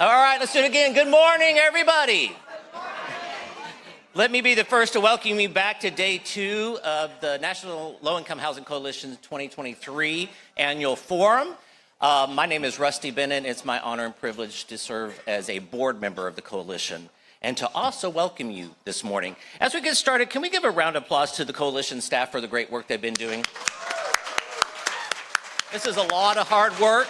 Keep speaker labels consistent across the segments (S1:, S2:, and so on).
S1: All right, let's do it again. Good morning, everybody. Let me be the first to welcome you back to day 2 of the National Low-Income Housing Coalition's 2023 Annual Forum. My name is Rusty Bennett. It's my honor and privilege to serve as a board member of the coalition and to also welcome you this morning. As we get started, can we give a round of applause to the coalition staff for the great work they've been doing? This is a lot of hard work,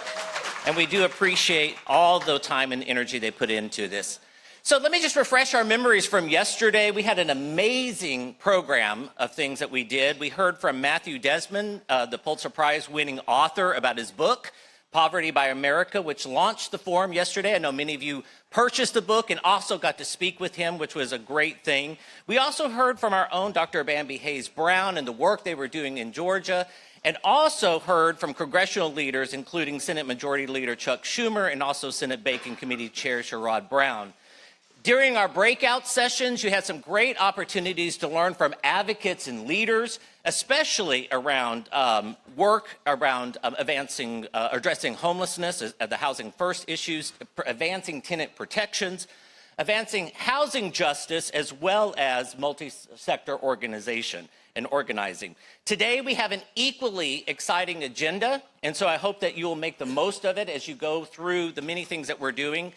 S1: and we do appreciate all the time and energy they put into this. So let me just refresh our memories from yesterday. We had an amazing program of things that we did. We heard from Matthew Desmond, the Pulitzer Prize winning author, about his book, Poverty by America, which launched the forum yesterday. I know many of you purchased the book and also got to speak with him, which was a great thing. We also heard from our own Dr. Bambi Hayes Brown and the work they were doing in Georgia, and also heard from congressional leaders, including Senate Majority Leader Chuck Schumer and also Senate Banking Committee Chair Sherrod Brown. During our breakout sessions, you had some great opportunities to learn from advocates and leaders, especially around work around addressing homelessness, the Housing First issues, advancing tenant protections, advancing housing justice, as well as multi-sector organization and organizing. Today, we have an equally exciting agenda, and so I hope that you will make the most of it as you go through the many things that we're doing,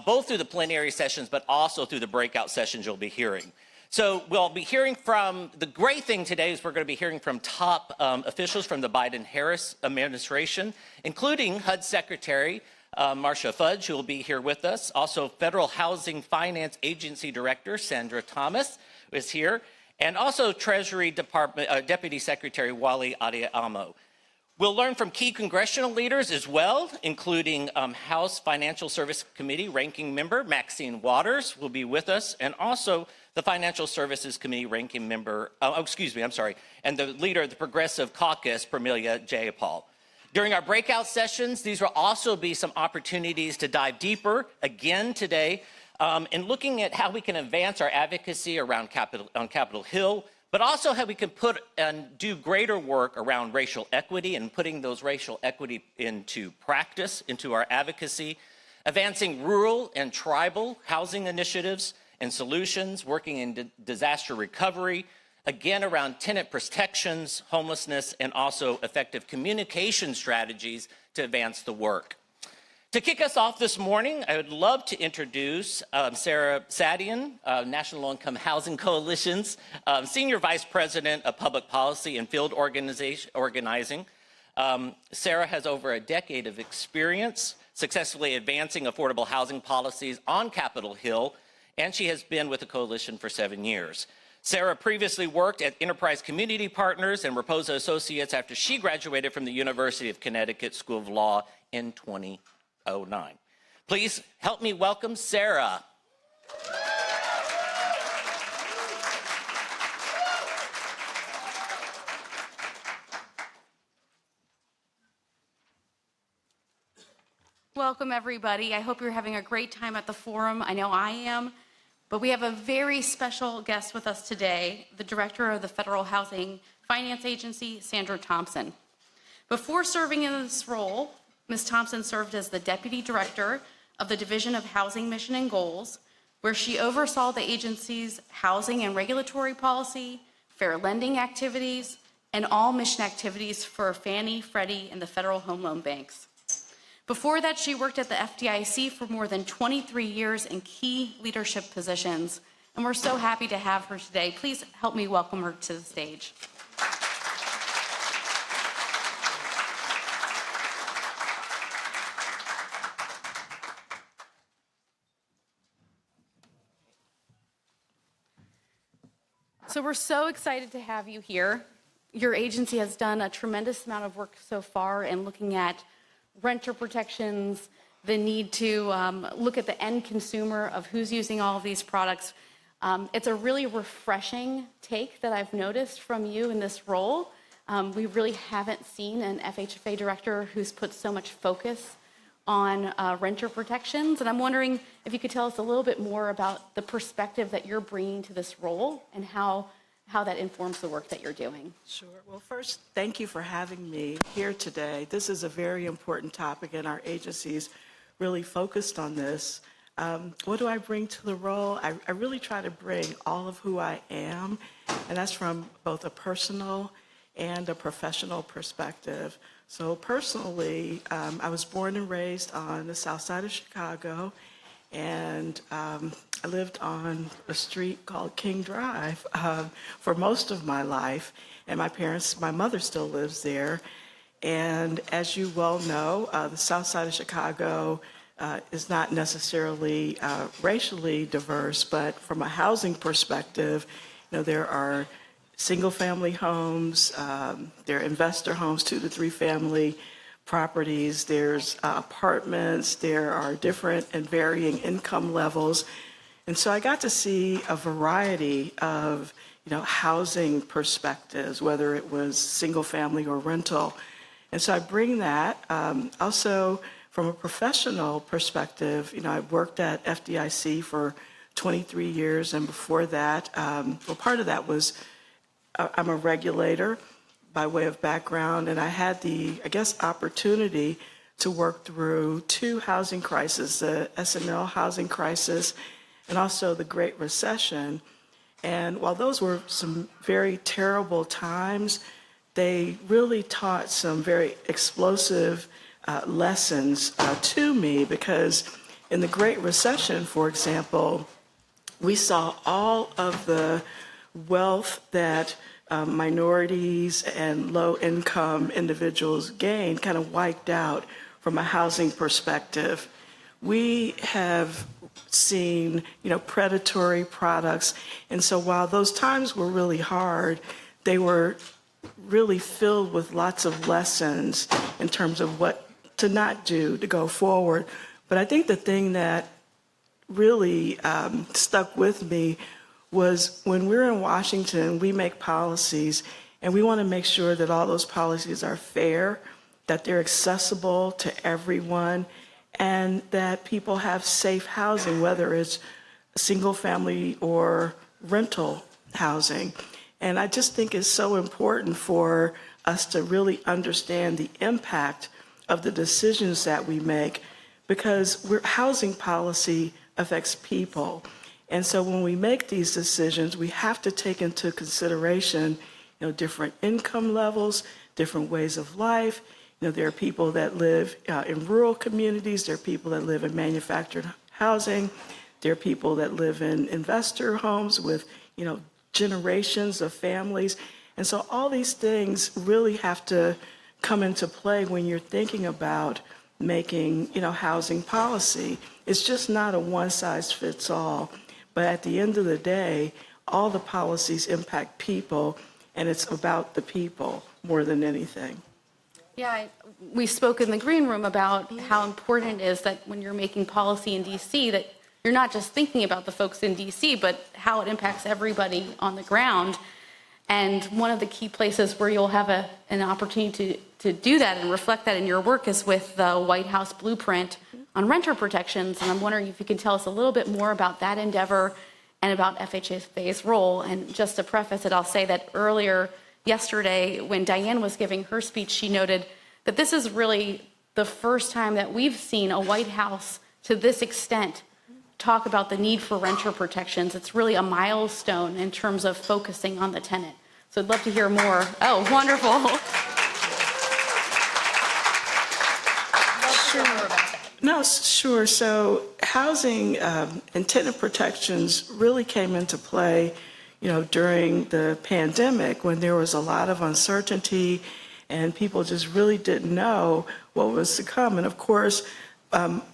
S1: both through the plenary sessions, but also through the breakout sessions you'll be hearing. So we'll be hearing from, the great thing today is we're going to be hearing from top officials from the Biden-Harris administration, including HUD Secretary Marcia Fudge, who will be here with us. Also, Federal Housing Finance Agency Director Sandra Thomas is here, and also Treasury Department Deputy Secretary Wally Adeyemo. We'll learn from key congressional leaders as well, including House Financial Service Committee Ranking Member Maxine Waters will be with us, and also the Financial Services Committee Ranking Member, and the leader of the Progressive Caucus, Pramila Jayapal. During our breakout sessions, these will also be some opportunities to dive deeper again today in looking at how we can advance our advocacy around Capitol Hill, but also how we can put and do greater work around racial equity and putting those racial equity into practice, into our advocacy, advancing rural and tribal housing initiatives and solutions, working in disaster recovery, again around tenant protections, homelessness, and also effective communication strategies to advance the work. To kick us off this morning, I would love to introduce Sarah Sadian, National Low-Income Housing Coalition's Senior Vice President of Public Policy and Field Organizing. Sarah has over a decade of experience successfully advancing affordable housing policies on Capitol Hill, and she has been with the coalition for 7 years. Sarah previously worked at Enterprise Community Partners and Raposa Associates after she graduated from the University of Connecticut School of Law in 2009. Please help me welcome Sarah.
S2: Welcome, everybody. I hope you're having a great time at the forum. I know I am. But we have a very special guest with us today, the Director of the Federal Housing Finance Agency, Sandra Thompson. Before serving in this role, Ms. Thompson served as the Deputy Director of the Division of Housing Mission and Goals, where she oversaw the agency's housing and regulatory policy, fair lending activities, and all mission activities for Fannie, Freddie, and the Federal Home Loan Banks. Before that, she worked at the FDIC for more than 23 years in key leadership positions, and we're so happy to have her today. Please help me welcome her to the stage. So we're so excited to have you here. Your agency has done a tremendous amount of work so far in looking at renter protections, the need to look at the end consumer of who's using all of these products. It's a really refreshing take that I've noticed from you in this role. We really haven't seen an FHFA director who's put so much focus on renter protections. And I'm wondering if you could tell us a little bit more about the perspective that you're bringing to this role and how that informs the work that you're doing.
S3: Sure. Well, first, thank you for having me here today. This is a very important topic, and our agency's really focused on this. What do I bring to the role? I really try to bring all of who I am, and that's from both a personal and a professional perspective. So personally, I was born and raised on the south side of Chicago, and I lived on a street called King Drive for most of my life. And my mother still lives there. And as you well know, the south side of Chicago is not necessarily racially diverse, but from a housing perspective, there are single-family homes, there are investor homes, 2 to 3 family properties, there's apartments, there are different and varying income levels. And so I got to see a variety of housing perspectives, whether it was single family or rental. And so I bring that. Also, from a professional perspective, I worked at FDIC for 23 years, and before that, part of that was I'm a regulator by way of background, and I had the, opportunity to work through 2 housing crises, the S&L housing crisis and also the Great Recession. And while those were some very terrible times, they really taught some very explosive lessons to me, because in the Great Recession, for example, we saw all of the wealth that minorities and low-income individuals gained kind of wiped out from a housing perspective. We have seen, predatory products. And so while those times were really hard, they were really filled with lots of lessons in terms of what to not do to go forward. But I think the thing that really stuck with me was when we're in Washington, we make policies, and we want to make sure that all those policies are fair, that they're accessible to everyone, and that people have safe housing, whether it's single family or rental housing. And I just think it's so important for us to really understand the impact of the decisions that we make, because housing policy affects people. And so when we make these decisions, we have to take into consideration, different income levels, different ways of life. There are people that live in rural communities. There are people that live in manufactured housing. There are people that live in investor homes with, generations of families. And so all these things really have to come into play when you're thinking about making, housing policy. It's just not a one-size-fits-all. But at the end of the day, all the policies impact people, and it's about the people more than anything.
S2: Yeah, we spoke in the green room about how important it is that when you're making policy in DC, that you're not just thinking about the folks in DC, but how it impacts everybody on the ground. And one of the key places where you'll have an opportunity to do that and reflect that in your work is with the White House blueprint on renter protections. And I'm wondering if you can tell us a little bit more about that endeavor and about FHFA's role. And just to preface it, I'll say that earlier yesterday, when Diane was giving her speech, she noted that this is really the first time that we've seen a White House to this extent talk about the need for renter protections. It's really a milestone in terms of focusing on the tenant. So I'd love to hear more. Oh, wonderful.
S3: No, sure. So housing and tenant protections really came into play, during the pandemic, when there was a lot of uncertainty and people just really didn't know what was to come. And of course,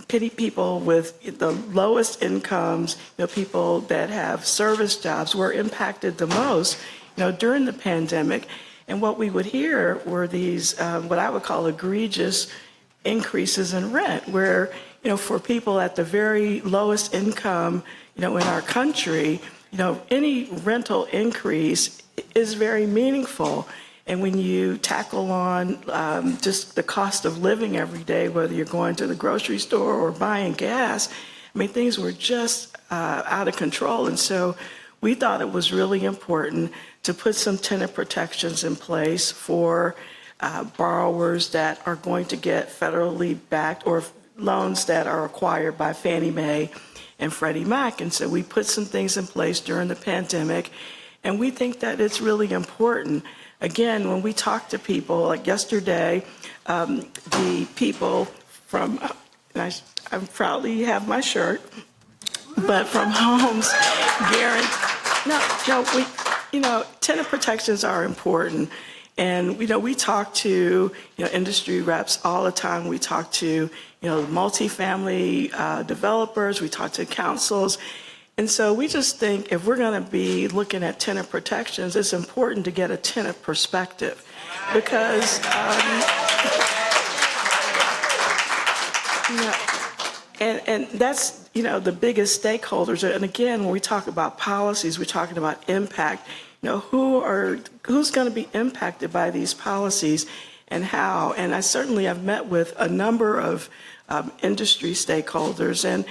S3: people with the lowest incomes, people that have service jobs were impacted the most, during the pandemic. And what we would hear were these, what I would call egregious increases in rent, where, for people at the very lowest income, in our country, any rental increase is very meaningful. And when you tackle on just the cost of living every day, whether you're going to the grocery store or buying gas, things were just out of control. And so we thought it was really important to put some tenant protections in place for borrowers that are going to get federally backed or loans that are acquired by Fannie Mae and Freddie Mac. And so we put some things in place during the pandemic, and we think that it's really important. Again, when we talk to people, like yesterday, the people from, and I proudly have my shirt, but from Homes Guarantee, tenant protections are important. And, we talk to, industry reps all the time. We talk to, multifamily developers. We talk to councils. And so we just think if we're going to be looking at tenant protections, it's important to get a tenant perspective because, and that's, the biggest stakeholders. And again, when we talk about policies, we're talking about impact. Who's going to be impacted by these policies and how? And I certainly have met with a number of industry stakeholders. And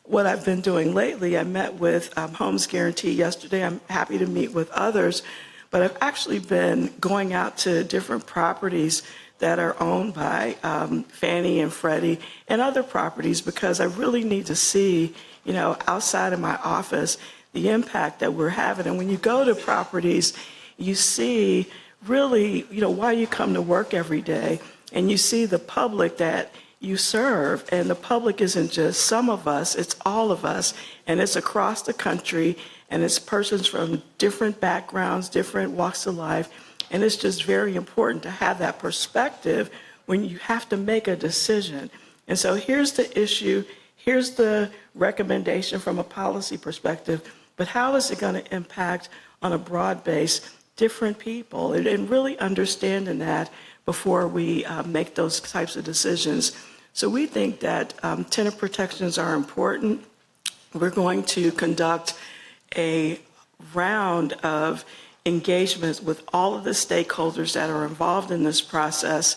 S3: what I've been doing lately, I met with Homes Guarantee yesterday. I'm happy to meet with others. But I've actually been going out to different properties that are owned by Fannie and Freddie and other properties because I really need to see, outside of my office, the impact that we're having. And when you go to properties, you see really, why you come to work every day, and you see the public that you serve. And the public isn't just some of us, it's all of us. And it's across the country, and it's persons from different backgrounds, different walks of life. And it's just very important to have that perspective when you have to make a decision. And so here's the issue, here's the recommendation from a policy perspective, but how is it going to impact on a broad base different people? And really understanding that before we make those types of decisions. So we think that tenant protections are important. We're going to conduct a round of engagements with all of the stakeholders that are involved in this process.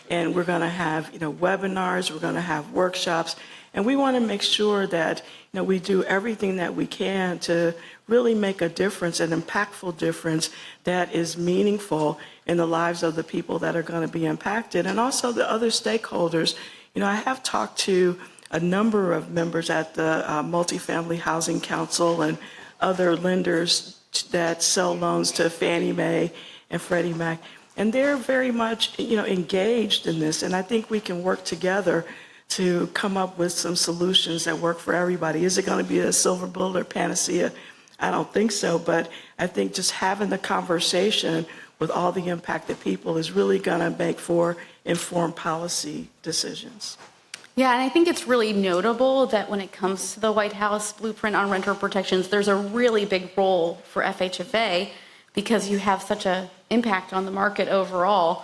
S3: And we're going to have, webinars, we're going to have workshops, and we want to make sure that, we do everything that we can to really make a difference, an impactful difference that is meaningful in the lives of the people that are going to be impacted, and also the other stakeholders. I have talked to a number of members at the Multifamily Housing Council and other lenders that sell loans to Fannie Mae and Freddie Mac, and they're very much, engaged in this, and I think we can work together to come up with some solutions that work for everybody. Is it going to be a silver bullet or panacea? I don't think so, but I think just having the conversation with all the impacted people is really going to make for informed policy decisions.
S2: Yeah, and I think it's really notable that when it comes to the White House blueprint on renter protections, there's a really big role for FHFA because you have such an impact on the market overall.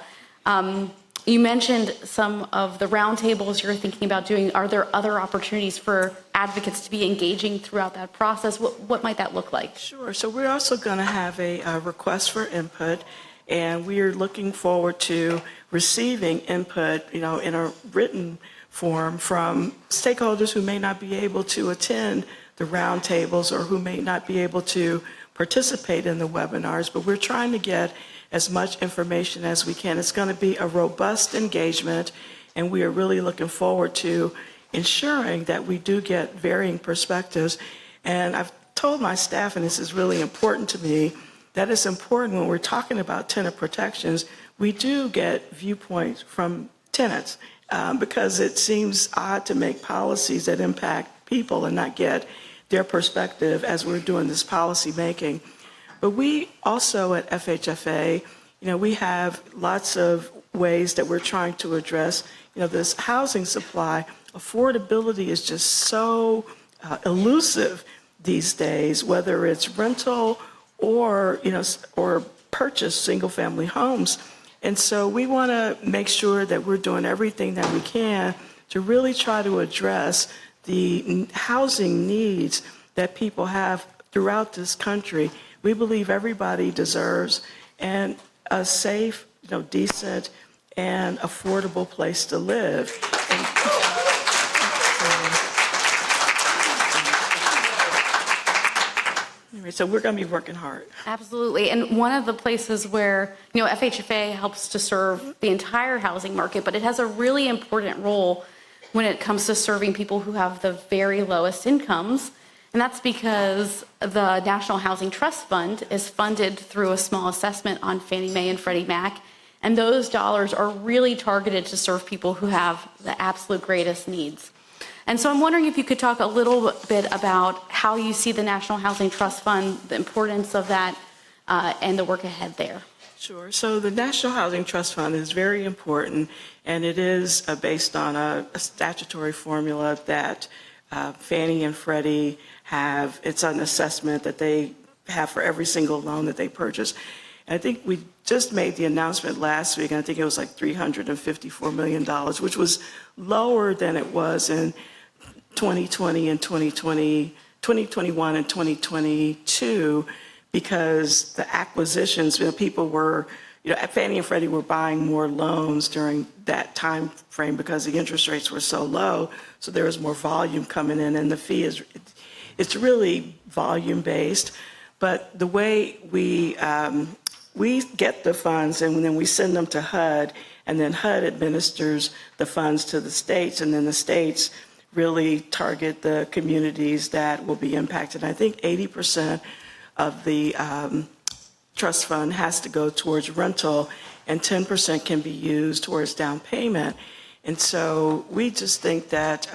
S2: You mentioned some of the roundtables you're thinking about doing. Are there other opportunities for advocates to be engaging throughout that process? What might that look like?
S3: Sure. So we're also going to have a request for input, and we are looking forward to receiving input, in a written form from stakeholders who may not be able to attend the roundtables or who may not be able to participate in the webinars, but we're trying to get as much information as we can. It's going to be a robust engagement, and we are really looking forward to ensuring that we do get varying perspectives. And I've told my staff, and this is really important to me, that it's important when we're talking about tenant protections, we do get viewpoints from tenants because it seems odd to make policies that impact people and not get their perspective as we're doing this policy making. But we also at FHFA, we have lots of ways that we're trying to address, this housing supply. Affordability is just so elusive these days, whether it's rental or, or purchase single-family homes. And so we want to make sure that we're doing everything that we can to really try to address the housing needs that people have throughout this country. We believe everybody deserves a safe, decent, and affordable place to live. Anyway, so we're going to be working hard.
S2: Absolutely. And one of the places where, FHFA helps to serve the entire housing market, but it has a really important role when it comes to serving people who have the very lowest incomes. And that's because the National Housing Trust Fund is funded through a small assessment on Fannie Mae and Freddie Mac. And those dollars are really targeted to serve people who have the absolute greatest needs. And so I'm wondering if you could talk a little bit about how you see the National Housing Trust Fund, the importance of that, and the work ahead there.
S3: Sure. So the National Housing Trust Fund is very important, and it is based on a statutory formula that Fannie and Freddie have. It's an assessment that they have for every single loan that they purchase. And I think we just made the announcement last week, and I think it was like $354 million, which was lower than it was in 2020 and 2021 and 2022, because the acquisitions, people were, Fannie and Freddie were buying more loans during that time frame because the interest rates were so low, so there was more volume coming in, and the fee it's really volume based. But the way we get the funds, and then we send them to HUD, and then HUD administers the funds to the states, and then the states really target the communities that will be impacted. I think 80% of the trust fund has to go towards rental, and 10% can be used towards down payment. And so we just think that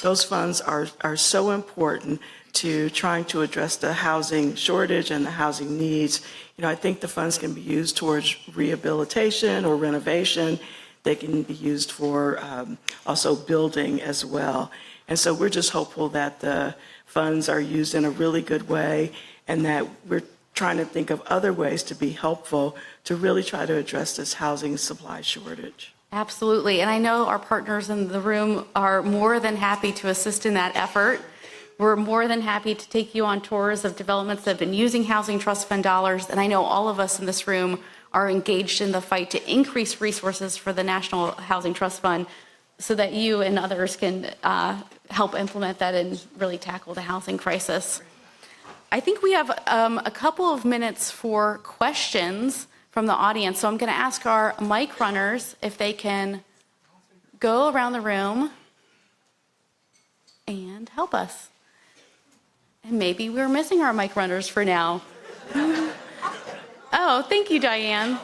S3: those funds are so important to trying to address the housing shortage and the housing needs. I think the funds can be used towards rehabilitation or renovation. They can be used for also building as well. And so we're just hopeful that the funds are used in a really good way, and that we're trying to think of other ways to be helpful to really try to address this housing supply shortage.
S2: Absolutely. And I know our partners in the room are more than happy to assist in that effort. We're more than happy to take you on tours of developments that have been using Housing Trust Fund dollars. And I know all of us in this room are engaged in the fight to increase resources for the National Housing Trust Fund so that you and others can help implement that and really tackle the housing crisis. I think we have a couple of minutes for questions from the audience. So I'm going to ask our mic runners if they can go around the room and help us. And maybe we're missing our mic runners for now. Oh, thank you, Diane.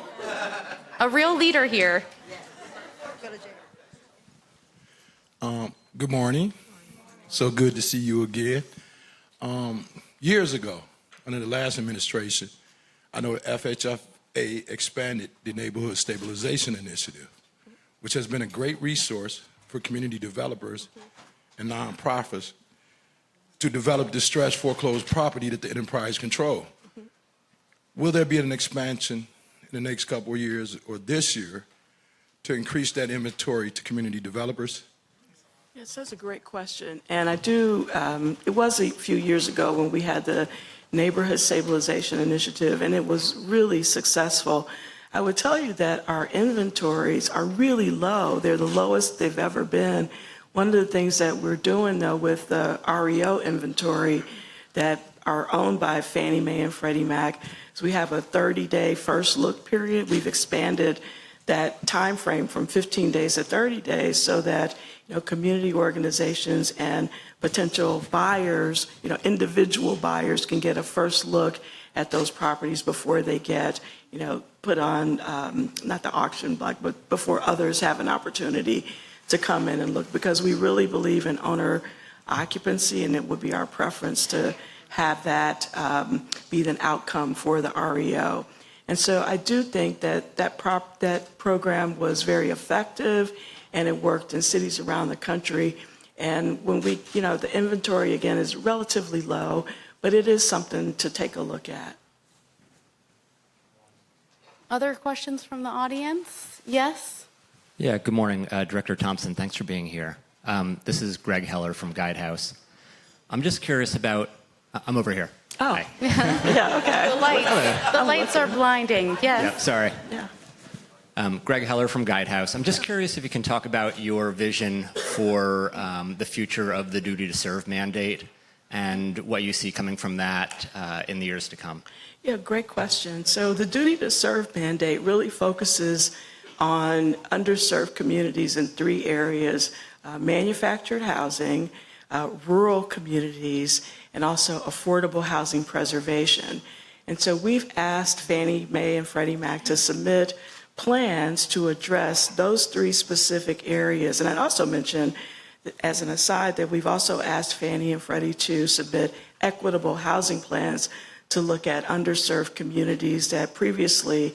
S2: A real leader here.
S4: Good morning. So good to see you again. Years ago, under the last administration, I know the FHFA expanded the Neighborhood Stabilization Initiative, which has been a great resource for community developers and nonprofits to develop distressed foreclosed property that the enterprise control. Will there be an expansion in the next couple of years or this year to increase that inventory to community developers?
S3: Yes, that's a great question. And I do, it was a few years ago when we had the Neighborhood Stabilization Initiative, and it was really successful. I would tell you that our inventories are really low. They're the lowest they've ever been. One of the things that we're doing, though, with the REO inventory that are owned by Fannie Mae and Freddie Mac, is we have a 30-day first look period. We've expanded that time frame from 15 days to 30 days so that community organizations and potential buyers, individual buyers can get a first look at those properties before they get, put on, not the auction block, but before others have an opportunity to come in and look, because we really believe in owner occupancy, and it would be our preference to have that be an outcome for the REO. And so I do think that that program was very effective, and it worked in cities around the country. And when we, the inventory again is relatively low, but it is something to take a look at.
S2: Other questions from the audience? Yes?
S5: Yeah, good morning, Director Thompson. Thanks for being here. This is Greg Heller from Guidehouse. I'm just curious about, I'm over here.
S3: Oh,
S5: Hi.
S3: yeah, okay.
S2: The lights are blinding, yes.
S5: Yep, sorry.
S3: Yeah.
S5: Greg Heller from Guidehouse. I'm just curious if you can talk about your vision for the future of the duty to serve mandate and what you see coming from that in the years to come.
S3: Yeah, great question. So the duty to serve mandate really focuses on underserved communities in 3 areas: manufactured housing, rural communities, and also affordable housing preservation. And so we've asked Fannie Mae and Freddie Mac to submit plans to address those three specific areas. And I'd also mention, as an aside, that we've also asked Fannie and Freddie to submit equitable housing plans to look at underserved communities that previously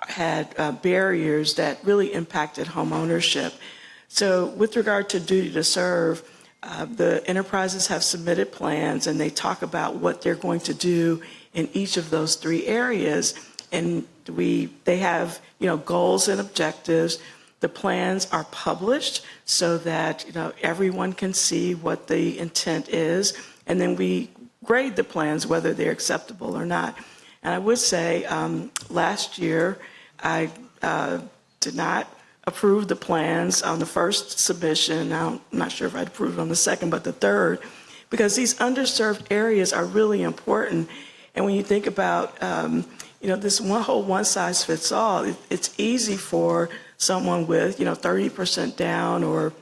S3: had barriers that really impacted home ownership. So with regard to duty to serve, the enterprises have submitted plans and they talk about what they're going to do in each of those three areas. And they have, goals and objectives. The plans are published so that, everyone can see what the intent is. And then we grade the plans, whether they're acceptable or not. And I would say last year, I did not approve the plans on the first submission. Now, I'm not sure if I'd approved on the second, but the third, because these underserved areas are really important. And when you think about, this whole one size fits all, it's easy for someone with, 30% down or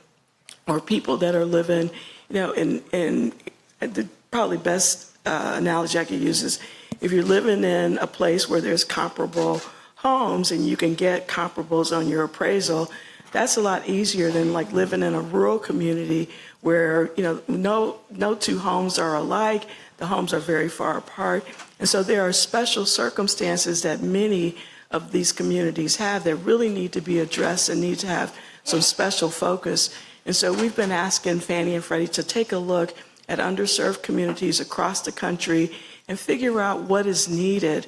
S3: people that are living, in the probably best analogy I could use is if you're living in a place where there's comparable homes and you can get comparables on your appraisal, that's a lot easier than like living in a rural community where, no two homes are alike, the homes are very far apart. And so there are special circumstances that many of these communities have that really need to be addressed and need to have some special focus. And so we've been asking Fannie and Freddie to take a look at underserved communities across the country and figure out what is needed.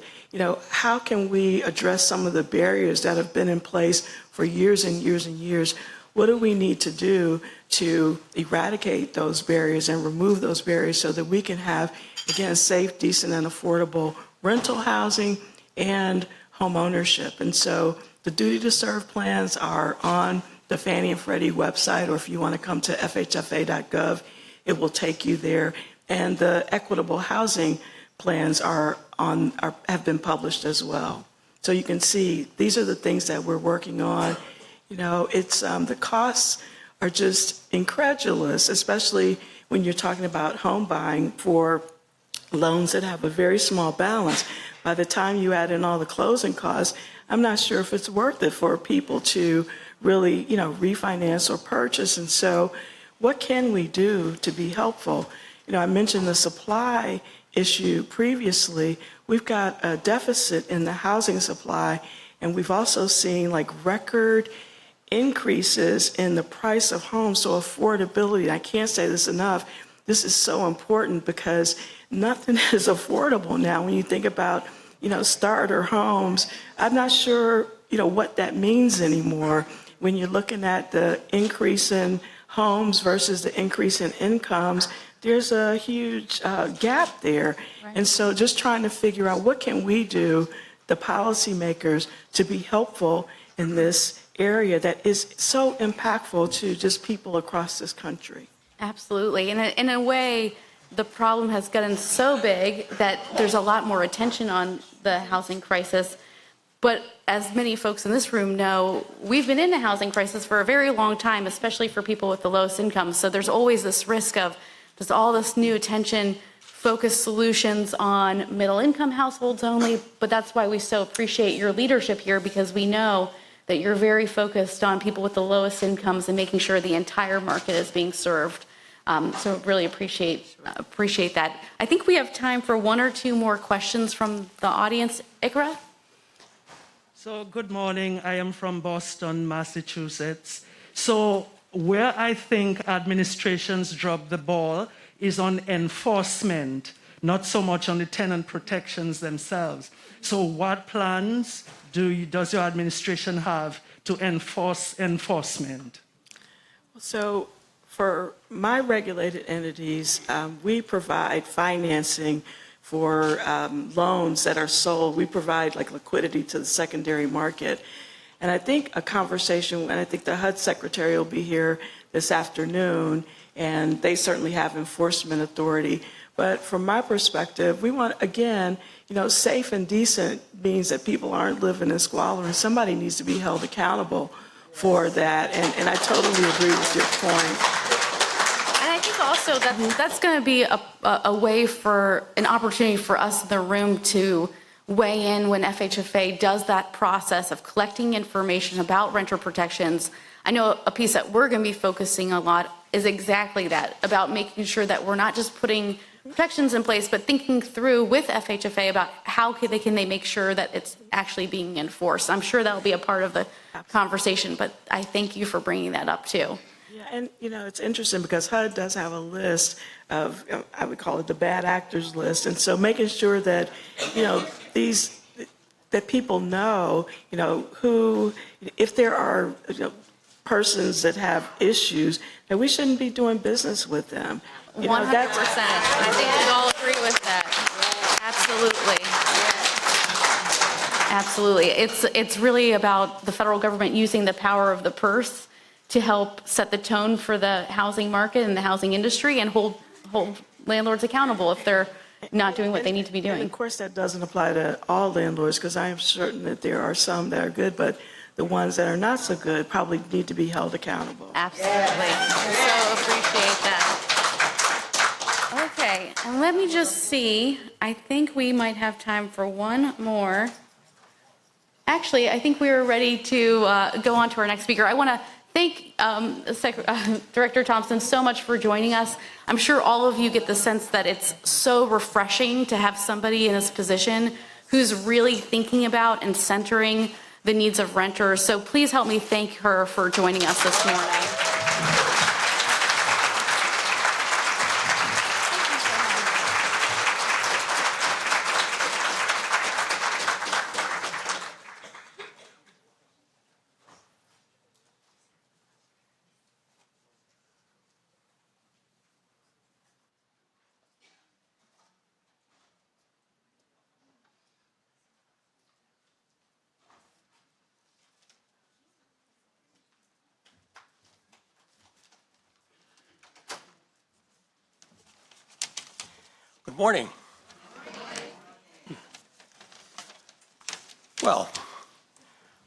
S3: How can we address some of the barriers that have been in place for years and years and years? What do we need to do to eradicate those barriers and remove those barriers so that we can have, again, safe, decent, and affordable rental housing and home ownership? And so the duty to serve plans are on the Fannie and Freddie website, or if you want to come to FHFA.gov, it will take you there. And the equitable housing plans have been published as well. So you can see these are the things that we're working on. It's the costs are just incredulous, especially when you're talking about home buying for loans that have a very small balance. By the time you add in all the closing costs, I'm not sure if it's worth it for people to really, refinance or purchase. And so what can we do to be helpful? I mentioned the supply issue previously. We've got a deficit in the housing supply, and we've also seen record increases in the price of homes. So affordability, I can't say this enough, this is so important because nothing is affordable now. When you think about, starter homes, I'm not sure, what that means anymore. When you're looking at the increase in homes versus the increase in incomes, there's a huge gap there. Right. And so just trying to figure out what can we do, the policymakers, to be helpful in this area that is so impactful to just people across this country.
S2: Absolutely. In a way, the problem has gotten so big that there's a lot more attention on the housing crisis. But as many folks in this room know, we've been in a housing crisis for a very long time, especially for people with the lowest incomes. So there's always this risk of, does all this new attention focus solutions on middle income households only? But that's why we so appreciate your leadership here, because we know that you're very focused on people with the lowest incomes and making sure the entire market is being served. So really appreciate that. I think we have time for one or two more questions from the audience. Ikra?
S6: So good morning. I am from Boston, Massachusetts. So where I think administrations drop the ball is on enforcement, not so much on the tenant protections themselves. So what plans does your administration have to enforce enforcement?
S3: So for my regulated entities, we provide financing for loans that are sold. We provide liquidity to the secondary market. And I think a conversation, and I think the HUD secretary will be here this afternoon, and they certainly have enforcement authority. But from my perspective, we want, again, safe and decent means that people aren't living in squalor, and somebody needs to be held accountable for that. And I totally agree with your point.
S2: And I think also that that's going to be a way for an opportunity for us in the room to weigh in when FHFA does that process of collecting information about renter protections. I know a piece that we're going to be focusing a lot is exactly that, about making sure that we're not just putting protections in place, but thinking through with FHFA about how can they make sure that it's actually being enforced. I'm sure that will be a part of the conversation, but I thank you for bringing that up too.
S3: Yeah, and it's interesting because HUD does have a list of, I would call it the bad actors list. And so making sure that, that people know, who, if there are, persons that have issues, that we shouldn't be doing business with them.
S2: 100%. I think we all agree with that. Absolutely. It's really about the federal government using the power of the purse to help set the tone for the housing market and the housing industry and hold landlords accountable if they're not doing what they need to be doing.
S3: And of course, that doesn't apply to all landlords, because I am certain that there are some that are good, but the ones that are not so good probably need to be held accountable.
S2: Absolutely. So appreciate that. Okay, and let me just see. I think we might have time for one more. Actually, I think we are ready to go on to our next speaker. I want to thank Director Thompson so much for joining us. I'm sure all of you get the sense that it's so refreshing to have somebody in this position who's really thinking about and centering the needs of renters. So please help me thank her for joining us this morning.
S7: Good morning. Well,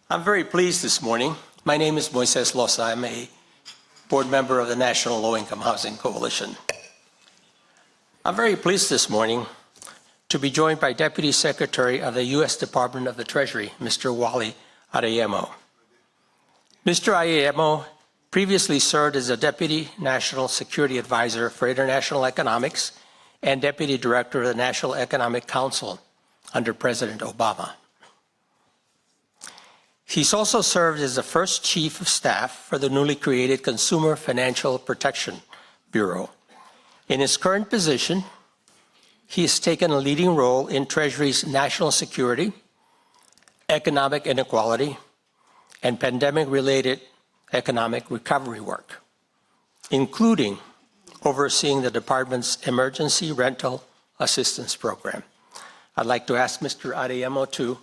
S7: I'm very pleased this morning. My name is Moises Loza. I'm a board member of the National Low-Income Housing Coalition. I'm very pleased this morning to be joined by Deputy Secretary of the U.S. Department of the Treasury, Mr. Wally Adeyemo. Mr. Adeyemo previously served as a Deputy National Security Advisor for International Economics and Deputy Director of the National Economic Council under President Obama. He's also served as the first Chief of Staff for the newly created Consumer Financial Protection Bureau. In his current position, he has taken a leading role in Treasury's national security, economic inequality, and pandemic-related economic recovery work, including overseeing the department's emergency rental assistance program. I'd like to ask Mr. Adeyemo to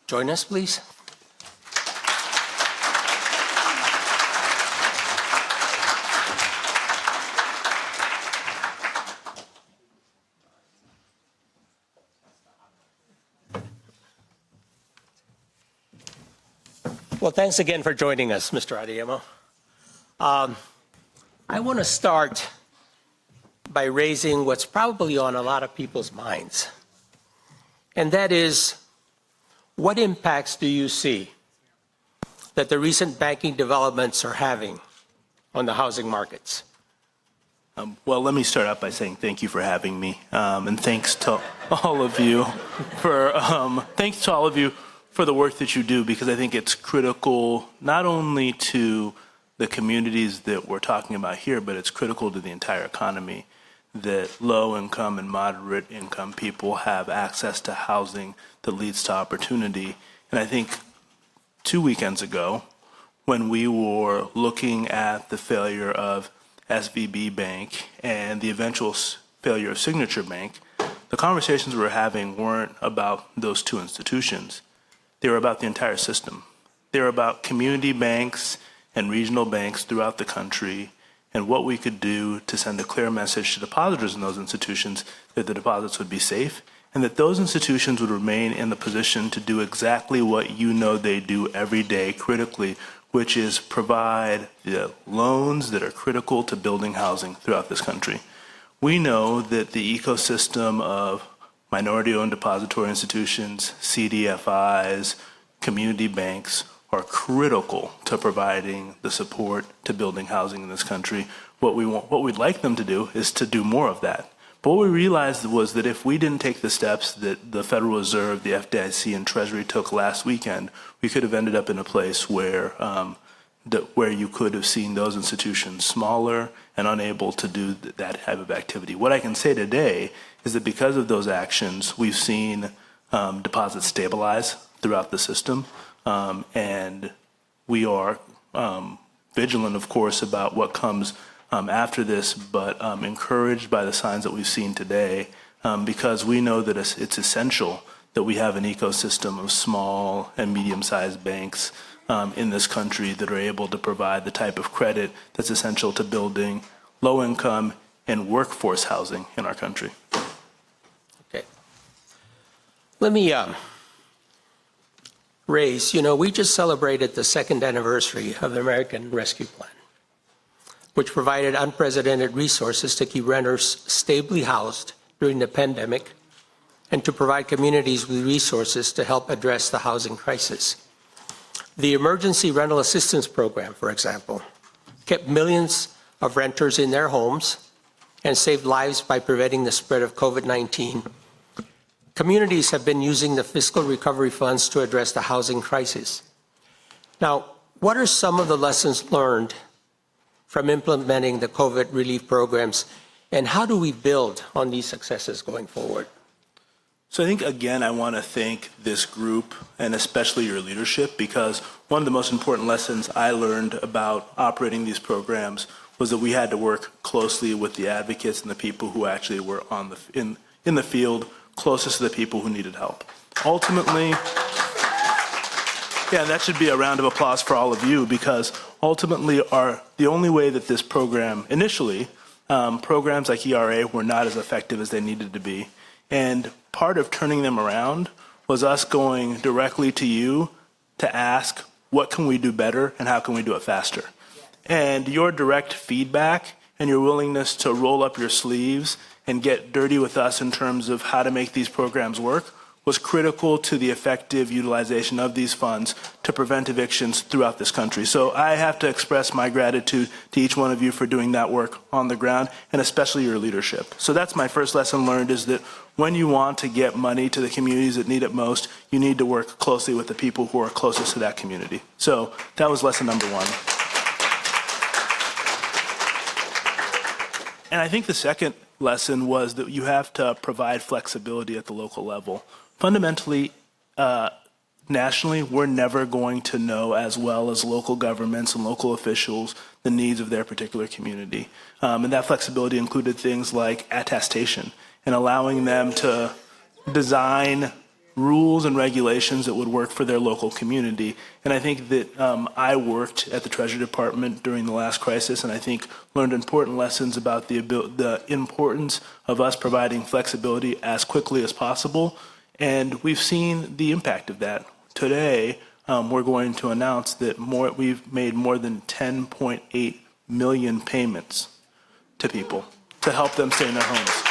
S7: join us, please. Well, thanks again for joining us, Mr. Adeyemo. I want to start by raising what's probably on a lot of people's minds, and that is, what impacts do you see that the recent banking developments are having on the housing markets?
S8: Well, let me start out by saying thank you for having me, and thanks to all of you for the work that you do, because I think it's critical not only to the communities that we're talking about here, but it's critical to the entire economy that low-income and moderate-income people have access to housing that leads to opportunity. And I think 2 weekends ago, when we were looking at the failure of SVB Bank and the eventual failure of Signature Bank, the conversations we were having weren't about those two institutions. They were about the entire system. They were about community banks and regional banks throughout the country and what we could do to send a clear message to depositors in those institutions that the deposits would be safe and that those institutions would remain in the position to do exactly what you know they do every day critically, which is provide the loans that are critical to building housing throughout this country. We know that the ecosystem of minority-owned depository institutions, CDFIs, community banks are critical to providing the support to building housing in this country. What we'd like them to do is to do more of that. But what we realized was that if we didn't take the steps that the Federal Reserve, the FDIC, and Treasury took last weekend, we could have ended up in a place where you could have seen those institutions smaller and unable to do that type of activity. What I can say today is that because of those actions, we've seen deposits stabilize throughout the system, and we are vigilant, of course, about what comes after this, but encouraged by the signs that we've seen today, because we know that it's essential that we have an ecosystem of small and medium-sized banks in this country that are able to provide the type of credit that's essential to building low-income and workforce housing in our country.
S7: Okay. Let me raise, we just celebrated the 2nd anniversary of the American Rescue Plan, which provided unprecedented resources to keep renters stably housed during the pandemic and to provide communities with resources to help address the housing crisis. The Emergency Rental Assistance Program, for example, kept millions of renters in their homes and saved lives by preventing the spread of COVID-19. Communities have been using the fiscal recovery funds to address the housing crisis. Now, what are some of the lessons learned from implementing the COVID relief programs, and how do we build on these successes going forward?
S8: So I think, again, I want to thank this group and especially your leadership, because one of the most important lessons I learned about operating these programs was that we had to work closely with the advocates and the people who actually were in the field closest to the people who needed help. Ultimately, yeah, that should be a round of applause for all of you, because ultimately the only way that this program, initially, programs like ERA were not as effective as they needed to be. And part of turning them around was us going directly to you to ask, what can we do better and how can we do it faster? And your direct feedback and your willingness to roll up your sleeves and get dirty with us in terms of how to make these programs work was critical to the effective utilization of these funds to prevent evictions throughout this country. So I have to express my gratitude to each one of you for doing that work on the ground, and especially your leadership. So that's my first lesson learned, is that when you want to get money to the communities that need it most, you need to work closely with the people who are closest to that community. So that was lesson number one. And I think the second lesson was that you have to provide flexibility at the local level. Fundamentally, nationally, we're never going to know as well as local governments and local officials the needs of their particular community. And that flexibility included things like attestation and allowing them to design rules and regulations that would work for their local community. And I think that I worked at the Treasury Department during the last crisis, and I think learned important lessons about the importance of us providing flexibility as quickly as possible. And we've seen the impact of that. Today, we're going to announce that we've made more than 10.8 million payments to people to help them stay in their homes.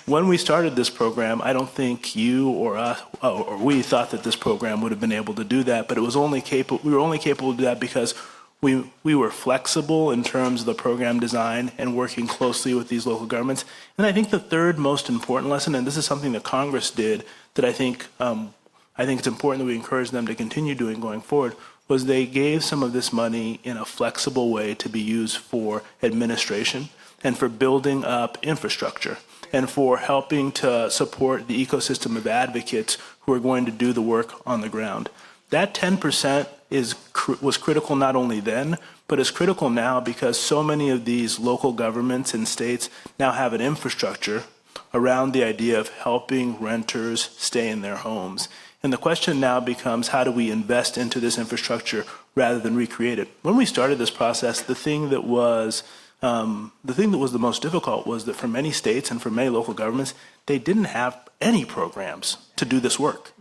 S8: When we started this program, I don't think you or us or we thought that this program would have been able to do that, but it was only we were only capable to do that because we were flexible in terms of the program design and working closely with these local governments. And I think the third most important lesson, and this is something that Congress did that I think it's important that we encourage them to continue doing going forward, was they gave some of this money in a flexible way to be used for administration and for building up infrastructure and for helping to support the ecosystem of advocates who are going to do the work on the ground. That 10% was critical not only then, but is critical now because so many of these local governments and states now have an infrastructure around the idea of helping renters stay in their homes. And the question now becomes, how do we invest into this infrastructure rather than recreate it? When we started this process, the thing that was the most difficult was that for many states and for many local governments, they didn't have any programs to do this work.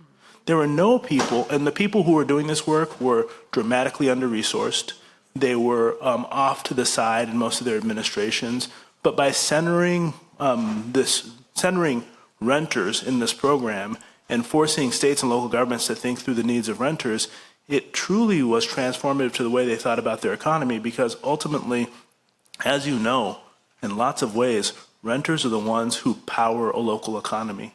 S8: there were no people, and the people who were doing this work were dramatically under-resourced. They were off to the side in most of their administrations. But by centering renters in this program and forcing states and local governments to think through the needs of renters, it truly was transformative to the way they thought about their economy, because ultimately, as you know, in lots of ways, renters are the ones who power a local economy.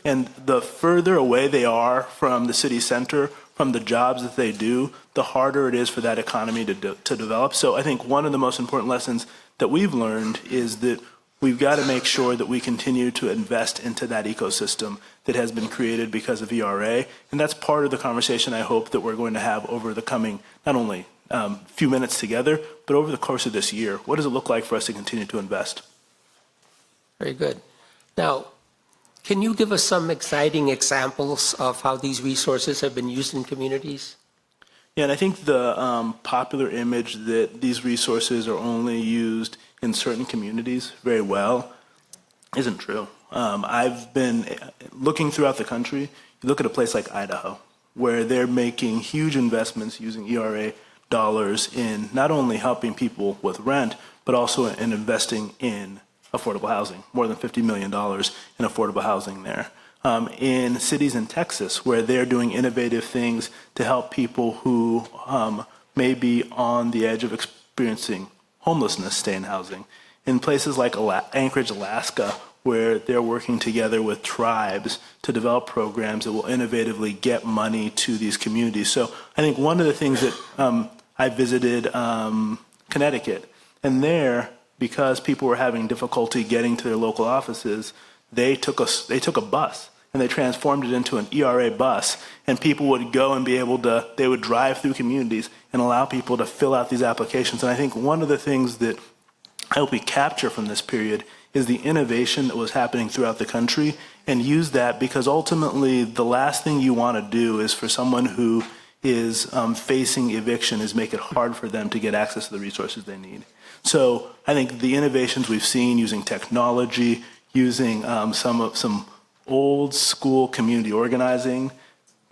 S8: And the further away they are from the city center, from the jobs that they do, the harder it is for that economy to develop. So I think one of the most important lessons that we've learned is that we've got to make sure that we continue to invest into that ecosystem that has been created because of ERA. And that's part of the conversation I hope that we're going to have over the coming, not only few minutes together, but over the course of this year. What does it look like for us to continue to invest?
S7: Very good. Now, can you give us some exciting examples of how these resources have been used in communities?
S8: Yeah, and I think the popular image that these resources are only used in certain communities very well isn't true. I've been looking throughout the country. You look at a place like Idaho, where they're making huge investments using ERA dollars in not only helping people with rent, but also in investing in affordable housing, more than $50 million in affordable housing there. In cities in Texas, where they're doing innovative things to help people who may be on the edge of experiencing homelessness stay in housing. In places like Anchorage, Alaska, where they're working together with tribes to develop programs that will innovatively get money to these communities. So I think one of the things that I visited Connecticut, and there, because people were having difficulty getting to their local offices, they took a bus and they transformed it into an ERA bus, and people would go and be able to, they would drive through communities and allow people to fill out these applications. And I think one of the things that I hope we capture from this period is the innovation that was happening throughout the country, and use that, because ultimately the last thing you want to do is for someone who is facing eviction is make it hard for them to get access to the resources they need. So I think the innovations we've seen using technology, using some old school community organizing,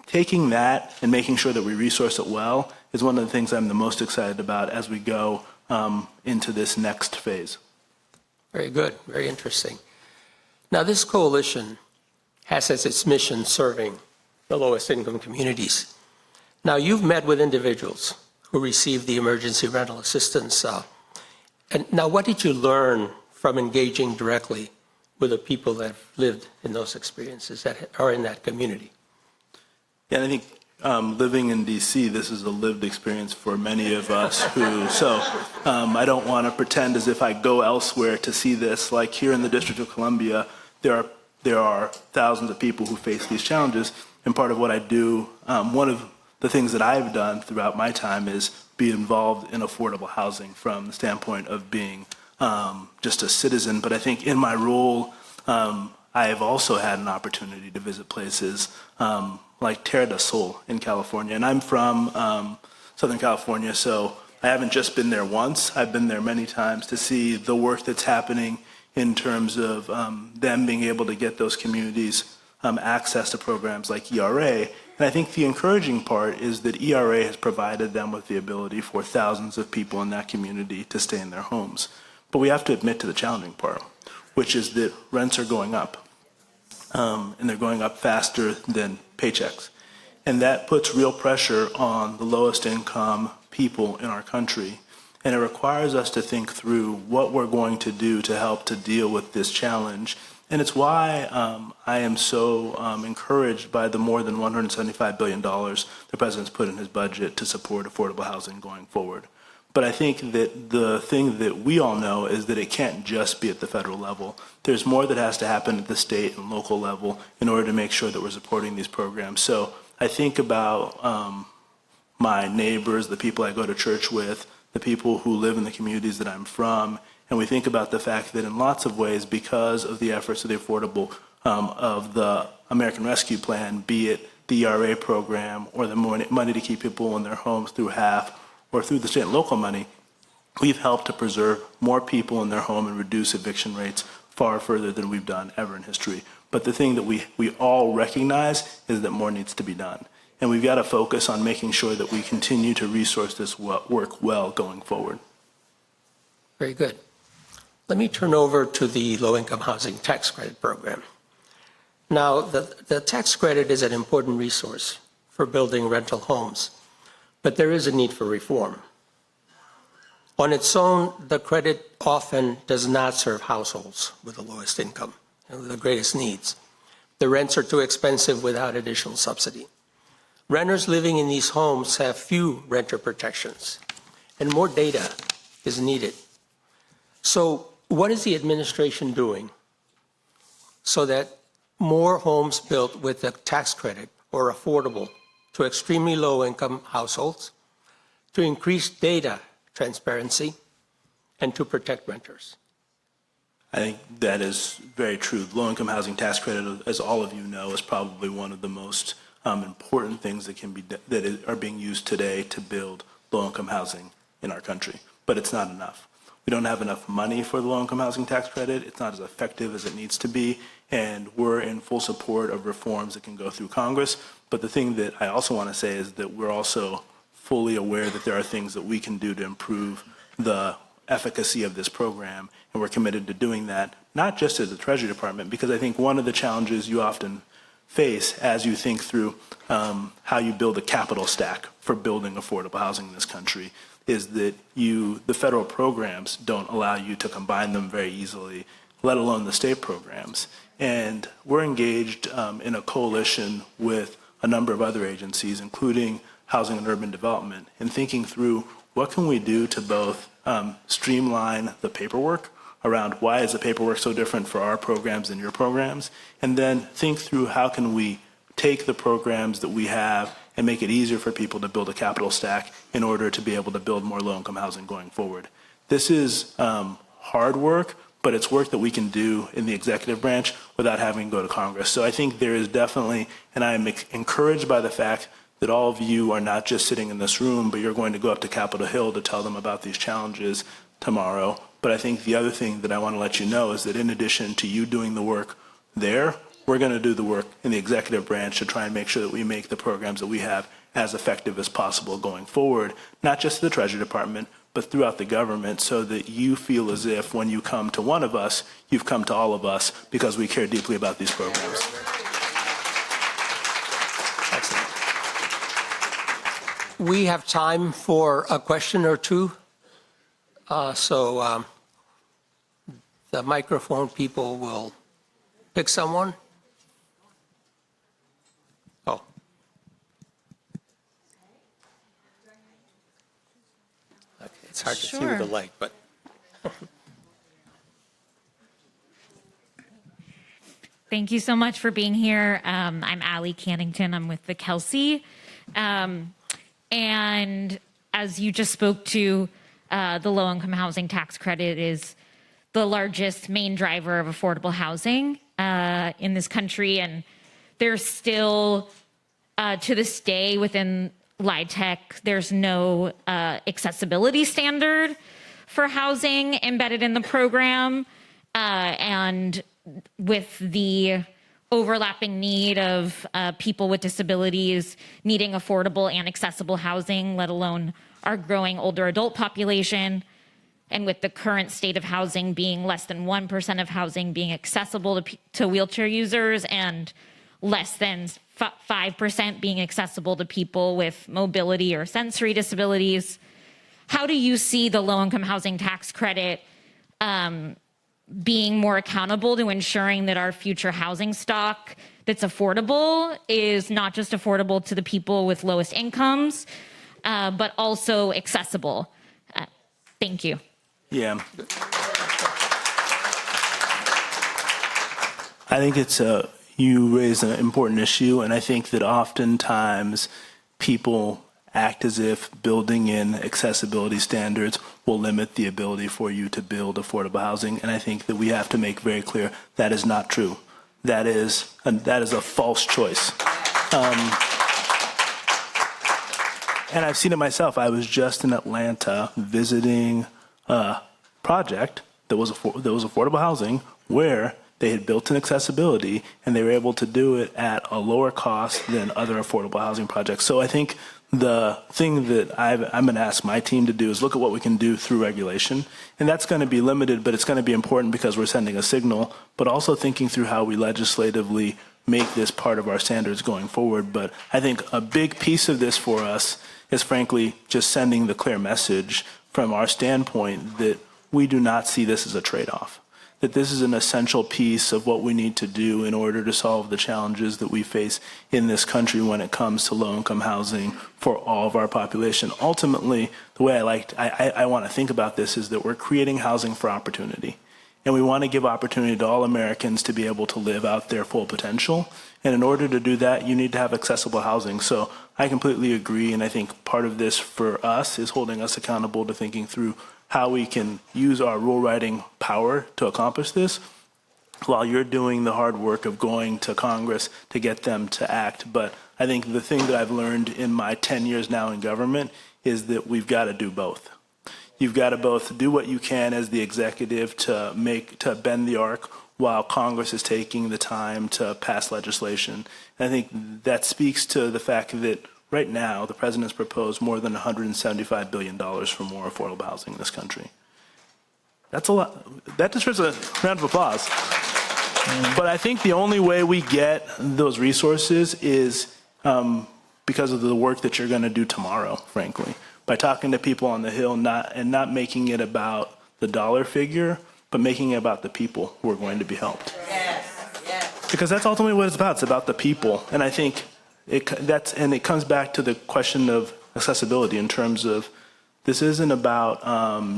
S8: taking that and making sure that we resource it well is one of the things I'm the most excited about as we go into this next phase.
S7: Very good, very interesting. Now, this coalition has as its mission serving the lowest income communities. Now, you've met with individuals who received the emergency rental assistance. And now, what did you learn from engaging directly with the people that have lived in those experiences, that are in that community?
S8: Yeah, and I think living in D.C., this is a lived experience for many of us I don't want to pretend as if I go elsewhere to see this. Like here in the District of Columbia, there are thousands of people who face these challenges, and part of what I do, one of the things that I've done throughout my time is be involved in affordable housing from the standpoint of being just a citizen. But I think in my role, I have also had an opportunity to visit places like Terra del Sol in California. And I'm from Southern California, so I haven't just been there once. I've been there many times to see the work that's happening in terms of them being able to get those communities access to programs like ERA. And I think the encouraging part is that ERA has provided them with the ability for thousands of people in that community to stay in their homes. But we have to admit to the challenging part, which is that rents are going up, and they're going up faster than paychecks. And that puts real pressure on the lowest income people in our country. And it requires us to think through what we're going to do to help to deal with this challenge. And it's why I am so encouraged by the more than $175 billion the president's put in his budget to support affordable housing going forward. But I think that the thing that we all know is that it can't just be at the federal level. There's more that has to happen at the state and local level in order to make sure that we're supporting these programs. So I think about my neighbors, the people I go to church with, the people who live in the communities that I'm from, and we think about the fact that in lots of ways, because of the efforts of the of the American Rescue Plan, be it the ERA program or the money to keep people in their homes through HAF or through the state and local money, we've helped to preserve more people in their home and reduce eviction rates far further than we've done ever in history. But the thing that we all recognize is that more needs to be done. And we've got to focus on making sure that we continue to resource this work well going forward.
S7: Very good. Let me turn over to the low-income housing tax credit program. Now, the tax credit is an important resource for building rental homes, but there is a need for reform. On its own, the credit often does not serve households with the lowest income and the greatest needs. The rents are too expensive without additional subsidy. Renters living in these homes have few renter protections, and more data is needed. So what is the administration doing so that more homes built with a tax credit or affordable to extremely low-income households, to increase data transparency, and to protect renters?
S8: I think that is very true. The low-income housing tax credit, as all of you know, is probably one of the most important things that are being used today to build low-income housing in our country. But it's not enough. We don't have enough money for the low-income housing tax credit. It's not as effective as it needs to be, and we're in full support of reforms that can go through Congress. But the thing that I also want to say is that we're also fully aware that there are things that we can do to improve the efficacy of this program, and we're committed to doing that, not just as the Treasury Department, because I think one of the challenges you often face as you think through how you build a capital stack for building affordable housing in this country is that the federal programs don't allow you to combine them very easily, let alone the state programs. And we're engaged in a coalition with a number of other agencies, including Housing and Urban Development, in thinking through what can we do to both streamline the paperwork around why is the paperwork so different for our programs than your programs, and then think through how can we take the programs that we have and make it easier for people to build a capital stack in order to be able to build more low-income housing going forward. This is hard work, but it's work that we can do in the executive branch without having to go to Congress. So I think there is definitely, and I'm encouraged by the fact that all of you are not just sitting in this room, but you're going to go up to Capitol Hill to tell them about these challenges tomorrow. But I think the other thing that I want to let you know is that in addition to you doing the work there, we're going to do the work in the executive branch to try and make sure that we make the programs that we have as effective as possible going forward, not just the Treasury Department, but throughout the government, so that you feel as if when you come to one of us, you've come to all of us because we care deeply about these programs.
S7: Excellent. We have time for a question or two. So the microphone people will pick someone. Oh. Okay, it's hard to see with the light, but.
S9: Thank you so much for being here. I'm Allie Cannington. I'm with the Kelsey. And as you just spoke to, the low-income housing tax credit is the largest main driver of affordable housing in this country. And there's still, to this day, within LIHTC, there's no accessibility standard for housing embedded in the program. And with the overlapping need of people with disabilities needing affordable and accessible housing, let alone our growing older adult population, and with the current state of housing being less than 1% of housing being accessible to wheelchair users and less than 5% being accessible to people with mobility or sensory disabilities, how do you see the low-income housing tax credit being more accountable to ensuring that our future housing stock that's affordable is not just affordable to the people with lowest incomes, but also accessible? Thank you.
S8: Yeah. I think you raise an important issue, and I think that oftentimes people act as if building in accessibility standards will limit the ability for you to build affordable housing. And I think that we have to make very clear that is not true. That is a false choice. And I've seen it myself. I was just in Atlanta visiting a project that was affordable housing where they had built in accessibility, and they were able to do it at a lower cost than other affordable housing projects. So I think the thing that I'm going to ask my team to do is look at what we can do through regulation. And that's going to be limited, but it's going to be important because we're sending a signal, but also thinking through how we legislatively make this part of our standards going forward. But I think a big piece of this for us is frankly just sending the clear message from our standpoint that we do not see this as a trade-off, that this is an essential piece of what we need to do in order to solve the challenges that we face in this country when it comes to low-income housing for all of our population. Ultimately, the way I want to think about this is that we're creating housing for opportunity. And we want to give opportunity to all Americans to be able to live out their full potential. And in order to do that, you need to have accessible housing. So I completely agree. And I think part of this for us is holding us accountable to thinking through how we can use our rule writing power to accomplish this while you're doing the hard work of going to Congress to get them to act. But I think the thing that I've learned in my 10 years now in government is that we've got to do both. You've got to both do what you can as the executive to bend the arc while Congress is taking the time to pass legislation. And I think that speaks to the fact that right now the president's proposed more than $175 billion for more affordable housing in this country. That's a lot. That deserves a round of applause. But I think the only way we get those resources is because of the work that you're going to do tomorrow, frankly. By talking to people on the Hill not making it about the dollar figure, but making it about the people who are going to be helped. Yes. Because that's ultimately what it's about. It's about the people. And I think it comes back to the question of accessibility in terms of this isn't about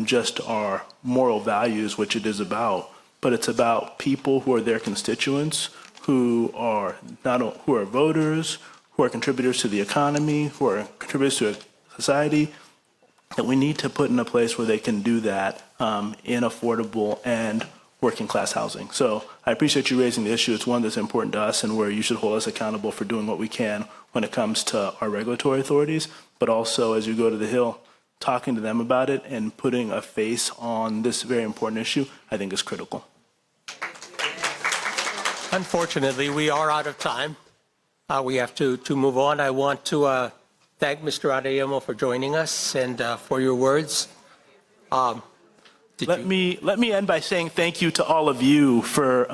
S8: just our moral values, which it is about, but it's about people who are their constituents, who are voters, who are contributors to the economy, who are contributors to society, that we need to put in a place where they can do that in affordable and working class housing. So I appreciate you raising the issue. It's one that's important to us and where you should hold us accountable for doing what we can when it comes to our regulatory authorities, but also as you go to the Hill, talking to them about it and putting a face on this very important issue, I think is critical.
S7: Unfortunately, we are out of time. We have to move on. I want to thank Mr. Adeyemo for joining us and for your words.
S8: Let me end by saying thank you to all of you for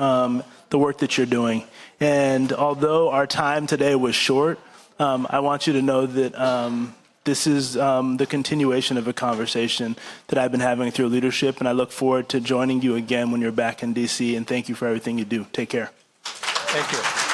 S8: the work that you're doing. And although our time today was short, I want you to know that this is the continuation of a conversation that I've been having through leadership, and I look forward to joining you again when you're back in D.C., and thank you for everything you do. Take care.
S7: Thank you.